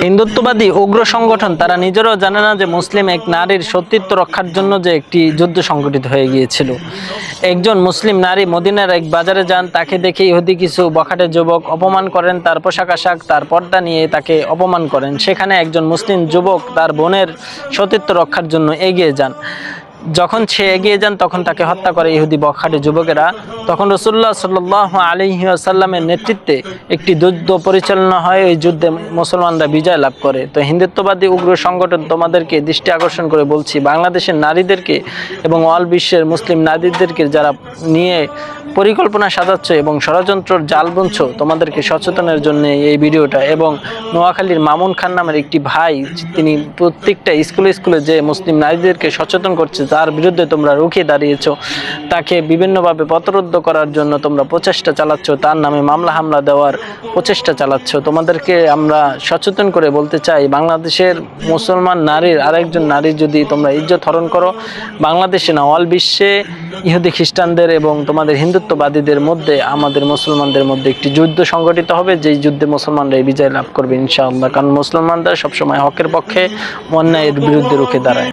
হিন্দুত্ববাদী উগ্র সংগঠন তারা নিজেরাও জানে না যে মুসলিম এক নারীর সতীত্ব রক্ষার জন্য যে একটি যুদ্ধ সংগঠিত হয়ে গিয়েছিল। একজন মুসলিম নারী মদিনার এক বাজারে যান, তাকে দেখে ইহুদি কিছু বখাটে যুবক অপমান করেন, তার পোশাক আশাক তার পর্দা নিয়ে তাকে অপমান করেন। সেখানে একজন মুসলিম যুবক তার বোনের সতীত্ব রক্ষার জন্য এগিয়ে যান। যখন সে এগিয়ে যান তখন তাকে হত্যা করে ইহুদি বখাটে যুবকেরা। তখন রাসূলুল্লাহ সাল্লাল্লাহু আলাইহি ওয়াসাল্লামের নেতৃত্বে একটি যুদ্ধ পরিচালনা হয়। ওই যুদ্ধে মুসলমানরা বিজয় লাভ করে। তো হিন্দুত্ববাদী উগ্র সংগঠন তোমাদেরকে দৃষ্টি আকর্ষণ করে বলছি, বাংলাদেশের নারীদেরকে এবং অল বিশ্বের মুসলিম নারীদেরকে যারা নিয়ে পরিকল্পনা সাজাচ্ছ এবং ষড়যন্ত্র জাল বুনছ, তোমাদেরকে সচেতনের জন্য এই ভিডিওটা। এবং নোয়াখালীর মামুন খান নামের একটি ভাই, তিনি প্রত্যেকটা স্কুলে যে মুসলিম নারীদেরকে সচেতন করছে, যার বিরুদ্ধে তোমরা রুখে দাঁড়িয়েছ, তাকে বিভিন্নভাবে পথরোধ করার জন্য তোমরা প্রচেষ্টা চালাচ্ছ, তার নামে মামলা হামলা দেওয়ার প্রচেষ্টা চালাচ্ছ। তোমাদেরকে আমরা সচেতন করে বলতে চাই, বাংলাদেশের মুসলমান নারীর আরেকজন নারী যদি তোমরা ইজ্জত হরণ করো, বাংলাদেশে না অল বিশ্বে ইহুদি খ্রিস্টানদের এবং তোমাদের হিন্দুত্ববাদীদের মধ্যে, আমাদের মুসলমানদের মধ্যে একটি যুদ্ধ সংগঠিত হবে, যেই যুদ্ধে মুসলমানরা এই বিজয় লাভ করবে ইনশাআল্লাহ। কারণ মুসলমানরা সবসময় হকের পক্ষে, অন্যায়ের বিরুদ্ধে রুখে দাঁড়ায়।